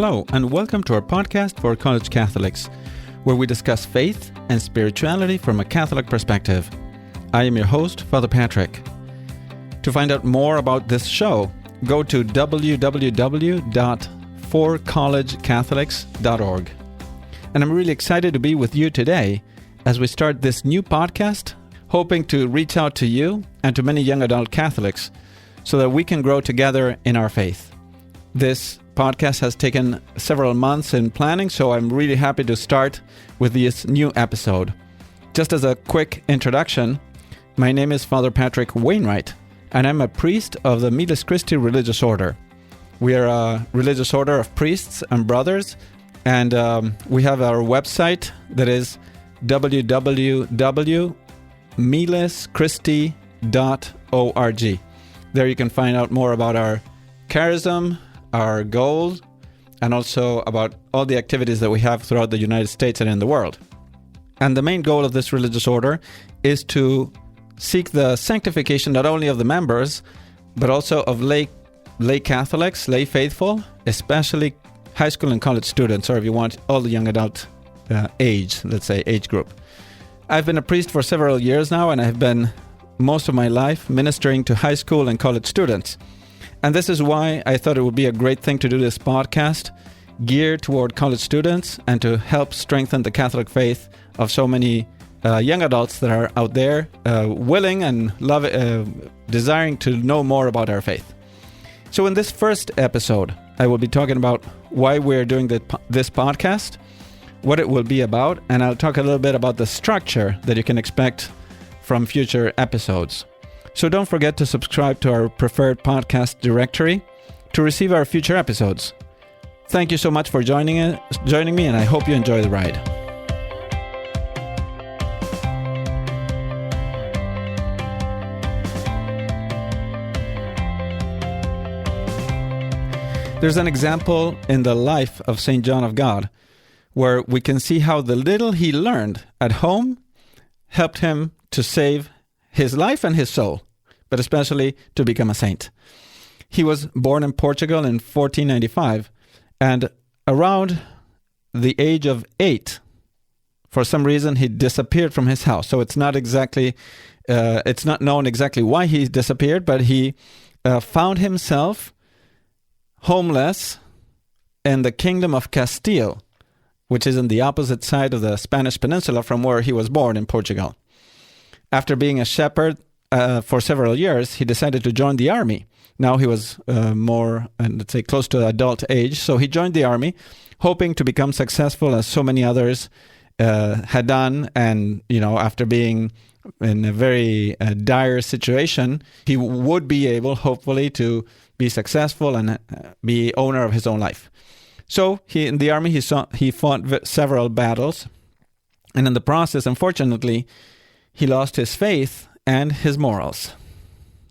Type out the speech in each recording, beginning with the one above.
Hello, and welcome to our podcast for college Catholics, where we discuss faith and spirituality from a Catholic perspective. I am your host, Father Patrick. To find out more about this show, go to www.forcollegecatholics.org. And I'm really excited to be with you today as we start this new podcast, hoping to reach out to you and to many young adult Catholics so that we can grow together in our faith. This podcast has taken several months in planning, so I'm really happy to start with this new episode. Just as a quick introduction, my name is Father Patrick Wainwright, and I'm a priest of the Miles Christi religious order. We are a religious order of priests and brothers, and we have our website that is www.mileschristi.org. There you can find out more about our charism, our goals, and also about all the activities that we have throughout the United States and in the world. And the main goal of this religious order is to seek the sanctification not only of the members, but also of lay Catholics, lay faithful, especially high school and college students, or if you want, all the young adult age group. I've been a priest for several years now, and I've been most of my life ministering to high school and college students. And this is why I thought it would be a great thing to do this podcast geared toward college students and to help strengthen the Catholic faith of so many young adults that are out there willing and desiring to know more about our faith. So in this first episode, I will be talking about why we're doing this podcast, what it will be about, and I'll talk a little bit about the structure that you can expect from future episodes. So don't forget to subscribe to our preferred podcast directory to receive our future episodes. Thank you so much for joining me, and I hope you enjoy the ride. There's an example in the life of St. John of God where we can see how the little he learned at home helped him to save his life and his soul, but especially to become a saint. He was born in Portugal in 1495, and around the age of 8, for some reason, he disappeared from his house. So it's not known exactly why he disappeared, but he found himself homeless in the kingdom of Castile, which is in the opposite side of the Spanish peninsula from where he was born in Portugal. After being a shepherd for several years, he decided to join the army. Now he was close to adult age, so he joined the army, hoping to become successful as so many others had done. And, after being in a very dire situation, he would be able, hopefully, to be successful and be owner of his own life. So in the army, he fought several battles, and in the process, unfortunately, he lost his faith and his morals.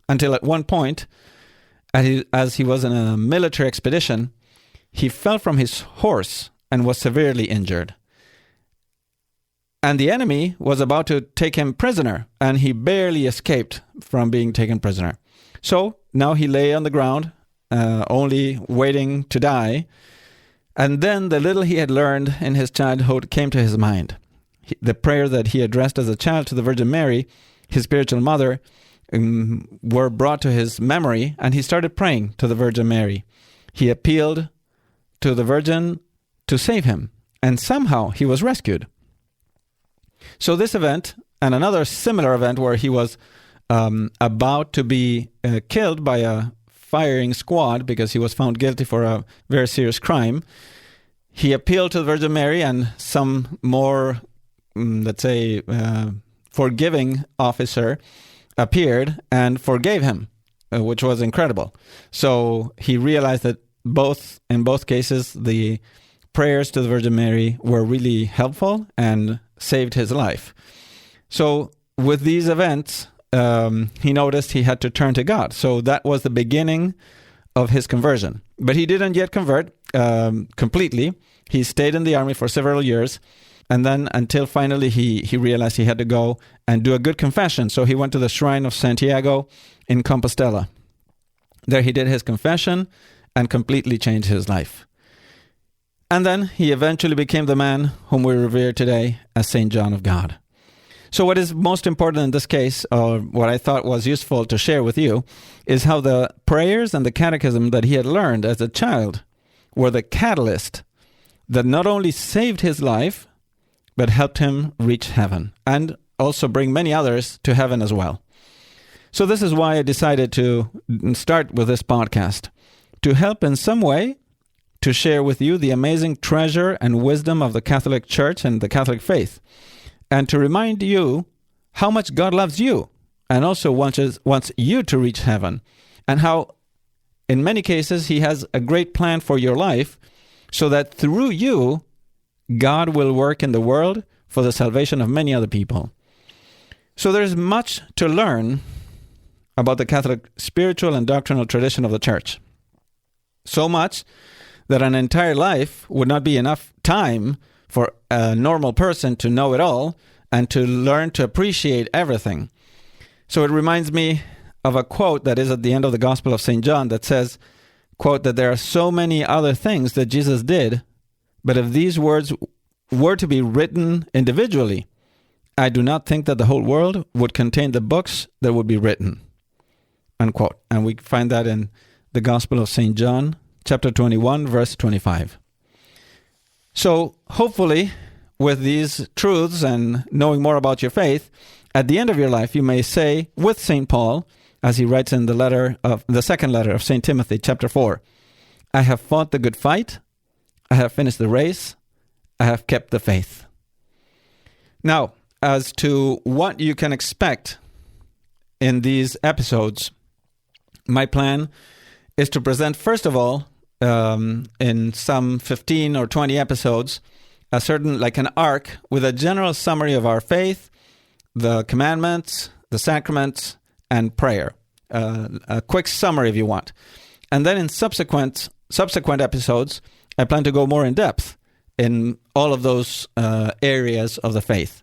Until at one point, as he was in a military expedition, he fell from his horse and was severely injured. And the enemy was about to take him prisoner, and he barely escaped from being taken prisoner. So now he lay on the ground, only waiting to die. And then the little he had learned in his childhood came to his mind. The prayer that he addressed as a child to the Virgin Mary, his spiritual mother, were brought to his memory, and he started praying to the Virgin Mary. He appealed to the Virgin to save him, and somehow he was rescued. So this event, and another similar event where he was about to be killed by a firing squad because he was found guilty for a very serious crime, he appealed to the Virgin Mary, and some more forgiving officer appeared and forgave him, which was incredible. So he realized that in both cases, the prayers to the Virgin Mary were really helpful and saved his life. So with these events, he noticed he had to turn to God. So that was the beginning of his conversion. But he didn't yet convert completely. He stayed in the army for several years. And then until finally he realized he had to go and do a good confession. So he went to the shrine of Santiago in Compostela. There he did his confession and completely changed his life. And then he eventually became the man whom we revere today as St. John of God. So what is most important in this case, or what I thought was useful to share with you, is how the prayers and the catechism that he had learned as a child were the catalyst that not only saved his life, but helped him reach heaven and also bring many others to heaven as well. So this is why I decided to start with this podcast, to help in some way to share with you the amazing treasure and wisdom of the Catholic Church and the Catholic faith, and to remind you how much God loves you and also wants you to reach heaven, and how in many cases he has a great plan for your life so that through you, God will work in the world for the salvation of many other people. So there's much to learn about the Catholic spiritual and doctrinal tradition of the Church. So much that an entire life would not be enough time for a normal person to know it all and to learn to appreciate everything. So it reminds me of a quote that is at the end of the Gospel of St. John that says, quote, that there are so many other things that Jesus did, but if these words were to be written individually, I do not think that the whole world would contain the books that would be written, unquote. And we find that in the Gospel of St. John, chapter 21, verse 25. So hopefully, with these truths and knowing more about your faith, at the end of your life, you may say with St. Paul, as he writes in the second letter of St. Timothy, chapter 4, I have fought the good fight, I have finished the race, I have kept the faith. Now, as to what you can expect in these episodes, my plan is to present, first of all, in some 15 or 20 episodes, a certain, like an arc with a general summary of our faith, the commandments, the sacraments, and prayer. A quick summary if you want. And then in subsequent episodes, I plan to go more in depth in all of those areas of the faith.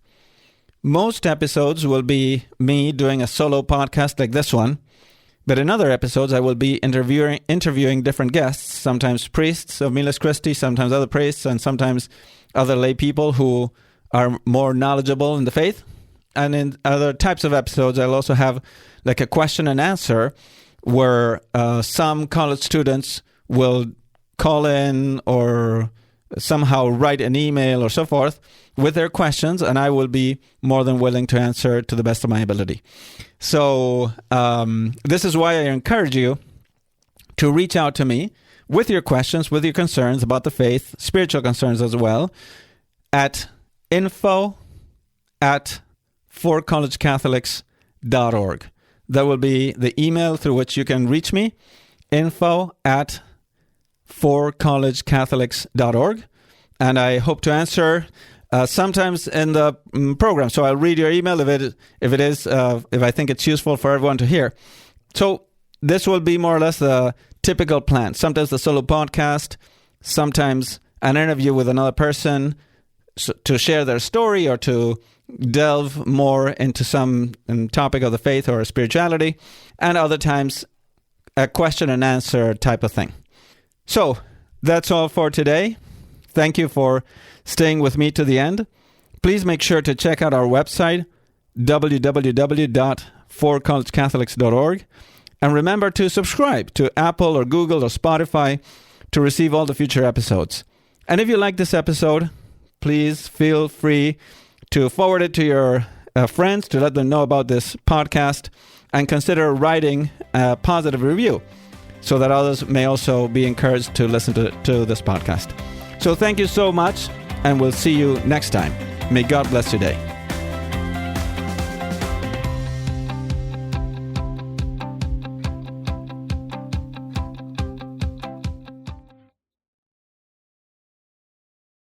Most episodes will be me doing a solo podcast like this one, but in other episodes I will be interviewing different guests, sometimes priests of Miles Christi, sometimes other priests, and sometimes other lay people who are more knowledgeable in the faith. And in other types of episodes, I'll also have like a question and answer where some college students will call in or somehow write an email or so forth with their questions, and I will be more than willing to answer to the best of my ability. So this is why I encourage you to reach out to me with your questions, with your concerns about the faith, spiritual concerns as well, at info@forcollegecatholics.org. That will be the email through which you can reach me, info@forcollegecatholics.org. And I hope to answer sometimes in the program. So I'll read your email if I think it's useful for everyone to hear. So this will be more or less the typical plan. Sometimes the solo podcast, sometimes an interview with another person to share their story or to delve more into some topic of the faith or spirituality, and other times a question and answer type of thing. So that's all for today. Thank you for staying with me to the end. Please make sure to check out our website, www.forcollegecatholics.org, and remember to subscribe to Apple or Google or Spotify to receive all the future episodes. And if you like this episode, please feel free to forward it to your friends to let them know about this podcast, and consider writing a positive review so that others may also be encouraged to listen to this podcast. So thank you so much, and we'll see you next time. May God bless your day.